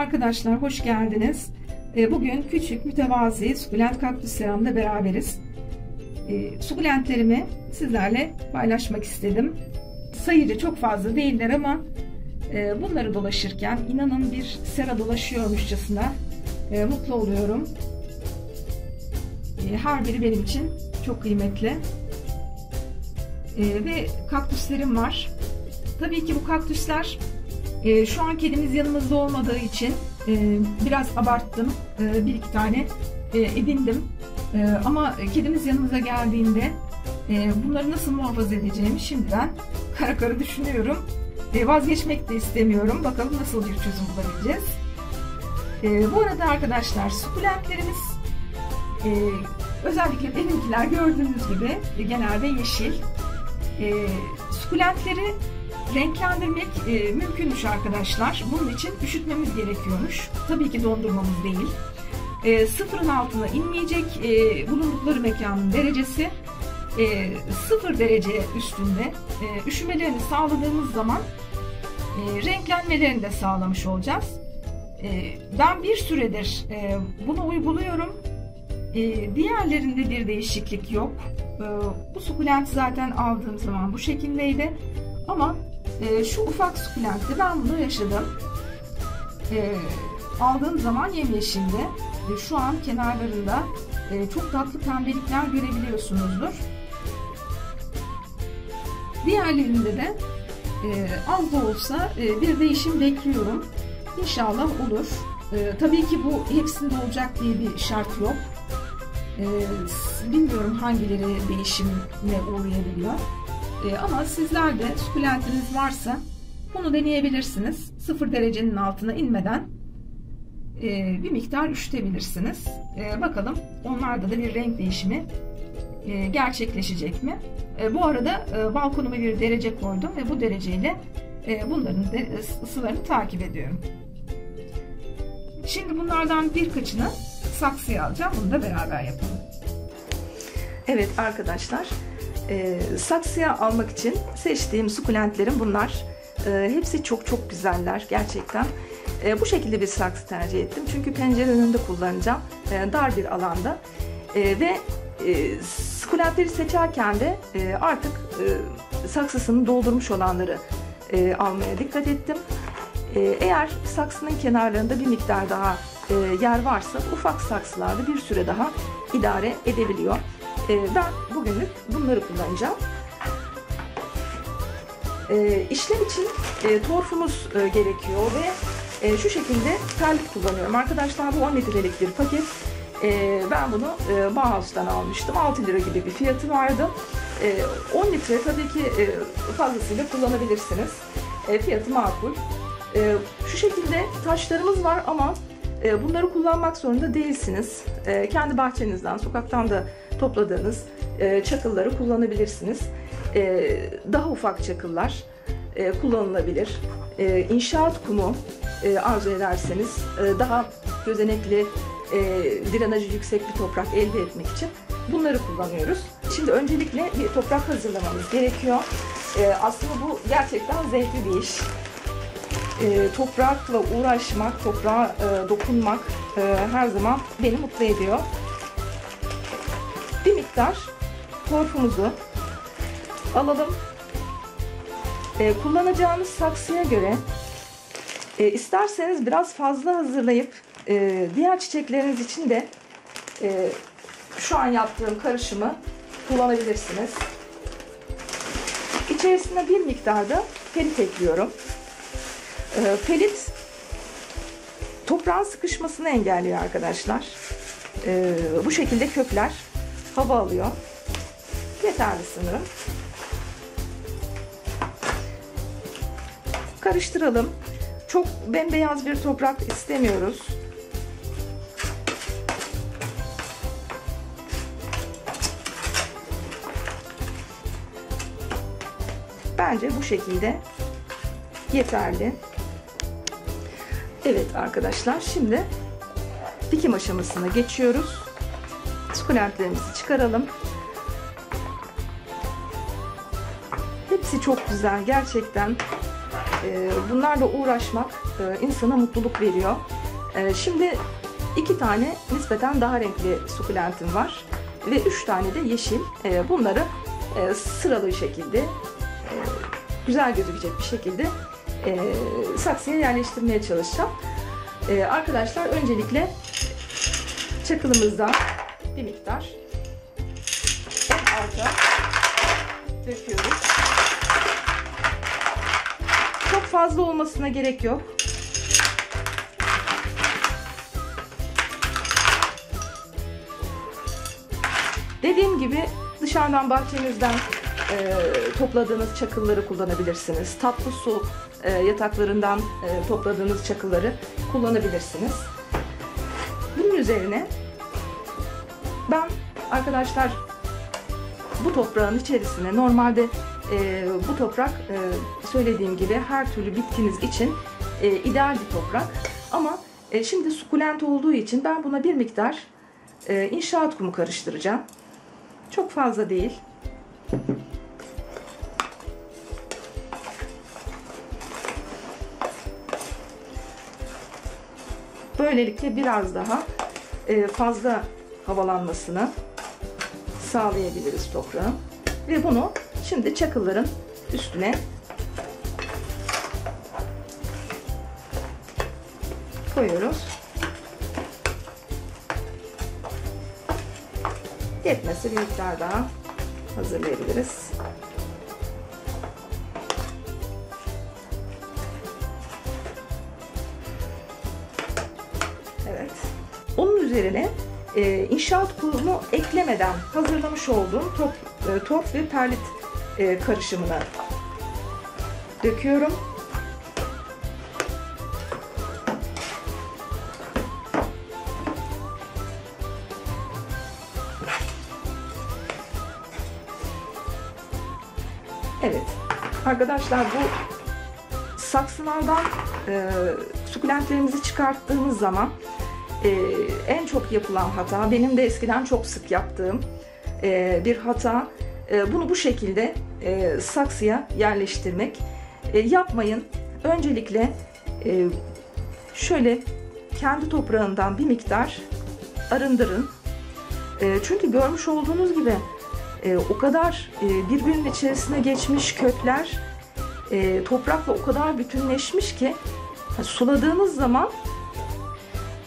Arkadaşlar hoş geldiniz. Bugün küçük mütevazi sukulent kaktüs seramda beraberiz. Sukulentlerimi sizlerle paylaşmak istedim. Sayıca çok fazla değiller ama bunları dolaşırken inanın bir sera dolaşıyormuşçasına mutlu oluyorum. Her biri benim için çok kıymetli. Ve kaktüslerim var. Tabii ki bu kaktüsler şu an kedimiz yanımızda olmadığı için biraz abarttım. Bir iki tane edindim. Ama kedimiz yanımıza geldiğinde bunları nasıl muhafaza edeceğimi şimdiden kara kara düşünüyorum. Vazgeçmek de istemiyorum. Bakalım nasıl bir çözüm bulabileceğiz. Bu arada arkadaşlar sukulentlerimiz özellikle benimkiler gördüğünüz gibi genelde yeşil. Sukulentleri renklendirmek mümkünmüş arkadaşlar. Bunun için üşütmemiz gerekiyormuş. Tabii ki dondurmamız değil. Sıfırın altına inmeyecek. Bulundukları mekanın derecesi 0 derece üstünde. Üşümelerini sağladığımız zaman renklenmelerini de sağlamış olacağız. Ben bir süredir bunu uyguluyorum. Diğerlerinde bir değişiklik yok. Bu sukulent zaten aldığım zaman bu şekildeydi. Ama şu ufak sukulentte ben bunu yaşadım. Aldığım zaman yemyeşildi. Şu an kenarlarında çok tatlı pembelikler görebiliyorsunuzdur. Diğerlerinde de az da olsa bir değişim bekliyorum. İnşallah olur. Tabii ki bu hepsinde olacak diye bir şart yok. Bilmiyorum hangileri değişimle uğrayabiliyor. Ama sizler de sukulentiniz varsa bunu deneyebilirsiniz. 0 derecenin altına inmeden bir miktar üşütebilirsiniz. Bakalım onlarda da bir renk değişimi gerçekleşecek mi? Bu arada balkonuma bir derece koydum ve bu dereceyle bunların ısılarını takip ediyorum. Şimdi bunlardan birkaçını saksıya alacağım. Bunu da beraber yapalım. Evet arkadaşlar, saksıya almak için seçtiğim sukulentlerim bunlar. Hepsi çok güzeller gerçekten. Bu şekilde bir saksı tercih ettim. Çünkü pencere önünde kullanacağım. Dar bir alanda. Ve sukulentleri seçerken de artık saksısını doldurmuş olanları almaya dikkat ettim. Eğer saksının kenarlarında bir miktar daha yer varsa ufak saksılarda bir süre daha idare edebiliyor. Ben bugünlük bunları kullanacağım. İşlem için torfumuz gerekiyor ve şu şekilde perlit kullanıyorum. Arkadaşlar bu 10 litrelik bir paket. Ben bunu Bauhaus'tan almıştım. 6 lira gibi bir fiyatı vardı. 10 litre tabii ki fazlasıyla kullanabilirsiniz. Fiyatı makul. Şu şekilde taşlarımız var ama bunları kullanmak zorunda değilsiniz. Kendi bahçenizden, sokaktan da topladığınız çakılları kullanabilirsiniz. Daha ufak çakıllar kullanılabilir. İnşaat kumu arzu ederseniz daha gözenekli, drenajı yüksek bir toprak elde etmek için bunları kullanıyoruz. Şimdi öncelikle bir toprak hazırlamamız gerekiyor. Aslında bu gerçekten zevkli bir iş. Toprakla uğraşmak, toprağa dokunmak her zaman beni mutlu ediyor. Bir miktar torfumuzu alalım. Kullanacağımız saksıya göre isterseniz biraz fazla hazırlayıp diğer çiçekleriniz için de şu an yaptığım karışımı kullanabilirsiniz. İçerisine bir miktar da pelit ekliyorum. Pelit toprağın sıkışmasını engelliyor arkadaşlar. Bu şekilde kökler hava alıyor. Yeterli sanırım. Karıştıralım. Çok bembeyaz bir toprak istemiyoruz. Bence bu şekilde yeterli. Evet arkadaşlar, şimdi dikim aşamasına geçiyoruz. Sukulentlerimizi çıkaralım. Hepsi çok güzel gerçekten. Bunlarla uğraşmak insana mutluluk veriyor. Şimdi 2 tane nispeten daha renkli sukulentim var ve 3 tane de yeşil. Bunları sıralı bir şekilde, güzel gözükecek bir şekilde saksıya yerleştirmeye çalışacağım. Arkadaşlar öncelikle çakılımızdan bir miktar en alta döküyoruz. Çok fazla olmasına gerek yok. Dediğim gibi dışarıdan bahçenizden topladığınız çakılları kullanabilirsiniz. Tatlı su yataklarından topladığınız çakılları kullanabilirsiniz. Bunun üzerine ben arkadaşlar bu toprağın içerisine normalde bu toprak söylediğim gibi her türlü bitkiniz için ideal bir toprak. Ama şimdi sukulent olduğu için ben buna bir miktar inşaat kumu karıştıracağım. Çok fazla değil. Böylelikle biraz daha fazla havalanmasını sağlayabiliriz toprağın. Ve bunu şimdi çakılların üstüne koyuyoruz. Yetmezse bir miktar daha hazırlayabiliriz. Evet. Onun üzerine inşaat kumu eklemeden hazırlamış olduğum torf ve perlit karışımını döküyorum. Evet arkadaşlar, bu saksılardan sukulentlerimizi çıkarttığımız zaman en çok yapılan hata, benim de eskiden çok sık yaptığım bir hata, bunu bu şekilde saksıya yerleştirmek. Yapmayın. Öncelikle şöyle kendi toprağından bir miktar arındırın. Çünkü görmüş olduğunuz gibi o kadar birbirinin içerisine geçmiş kökler toprakla o kadar bütünleşmiş ki suladığınız zaman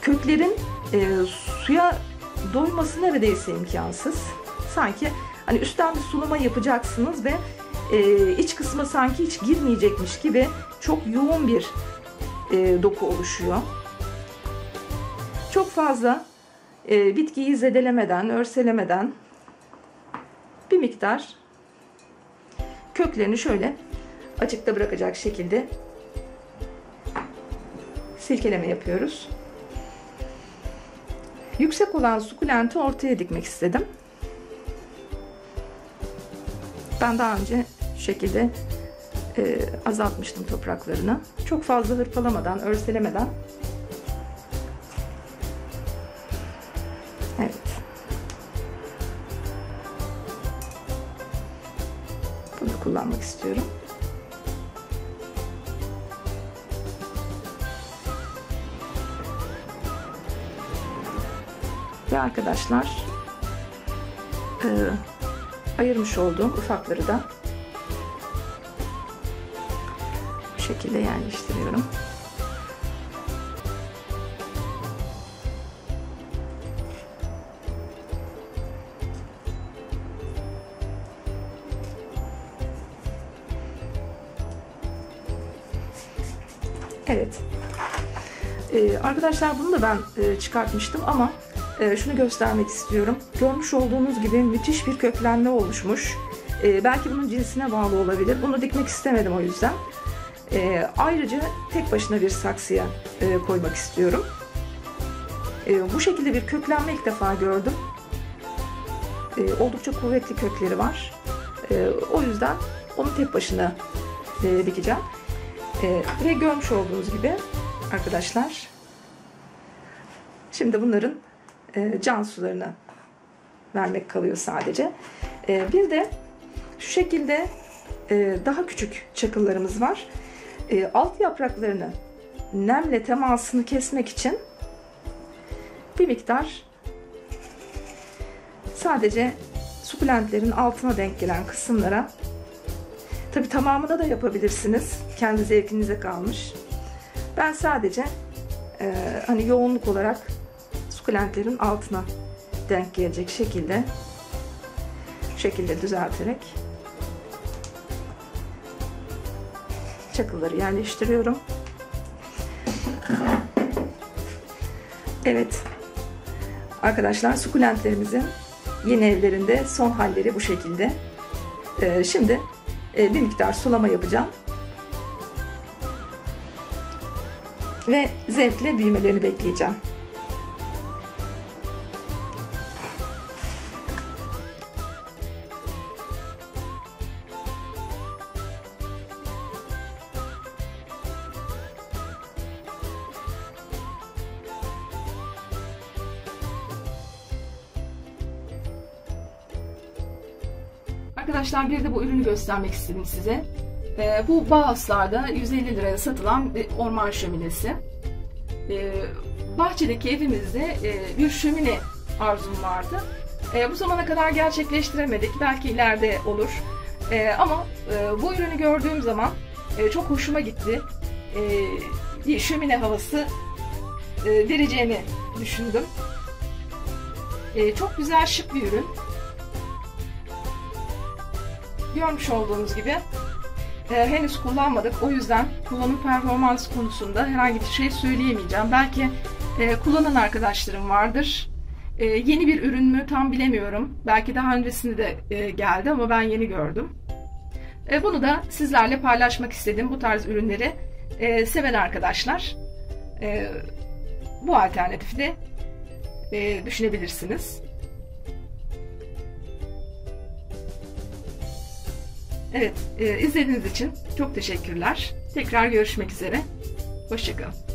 köklerin suya doyması neredeyse imkansız. Sanki hani üstten bir sulama yapacaksınız ve iç kısmı sanki hiç girmeyecekmiş gibi çok yoğun bir doku oluşuyor. Çok fazla bitkiyi zedelemeden, örselemeden bir miktar köklerini şöyle açıkta bırakacak şekilde silkeleme yapıyoruz. Yüksek olan sukulenti ortaya dikmek istedim. Ben daha önce şu şekilde azaltmıştım topraklarını. Çok fazla hırpalamadan, örselemeden. Evet. Bunu kullanmak istiyorum. Ve arkadaşlar ayırmış olduğum ufakları da bu şekilde yerleştiriyorum. Evet. Arkadaşlar bunu da ben çıkartmıştım ama şunu göstermek istiyorum. Görmüş olduğunuz gibi müthiş bir köklenme oluşmuş. Belki bunun cinsine bağlı olabilir. Bunu dikmek istemedim o yüzden. Ayrıca tek başına bir saksıya koymak istiyorum. Bu şekilde bir köklenme ilk defa gördüm. Oldukça kuvvetli kökleri var. O yüzden onu tek başına dikeceğim. Ve görmüş olduğunuz gibi arkadaşlar, şimdi bunların can sularını vermek kalıyor sadece. Bir de şu şekilde daha küçük çakıllarımız var. Alt yapraklarını nemle temasını kesmek için bir miktar sadece sukulentlerin altına denk gelen kısımlara, tabi tamamına da yapabilirsiniz, kendi zevkinize kalmış. Ben sadece hani yoğunluk olarak sukulentlerin altına denk gelecek şekilde, bu şekilde düzelterek çakılları yerleştiriyorum. Evet arkadaşlar, sukulentlerimizin yeni evlerinde son halleri bu şekilde. Şimdi bir miktar sulama yapacağım ve zevkle büyümelerini bekleyeceğim. Arkadaşlar bir de bu ürünü göstermek istedim size. Bu Bauhaus'larda 150 liraya satılan bir orman şöminesi. Bahçedeki evimizde bir şömine arzum vardı. Bu zamana kadar gerçekleştiremedik. Belki ileride olur. Ama bu ürünü gördüğüm zaman çok hoşuma gitti. Bir şömine havası vereceğini düşündüm. Çok güzel, şık bir ürün. Görmüş olduğunuz gibi henüz kullanmadık. O yüzden kullanım performansı konusunda herhangi bir şey söyleyemeyeceğim. Belki kullanan arkadaşlarım vardır. Yeni bir ürün mü tam bilemiyorum. Belki daha öncesinde de geldi ama ben yeni gördüm. Bunu da sizlerle paylaşmak istedim. Bu tarz ürünleri seven arkadaşlar bu alternatifi de düşünebilirsiniz. Evet, izlediğiniz için çok teşekkürler. Tekrar görüşmek üzere. Hoşça kalın.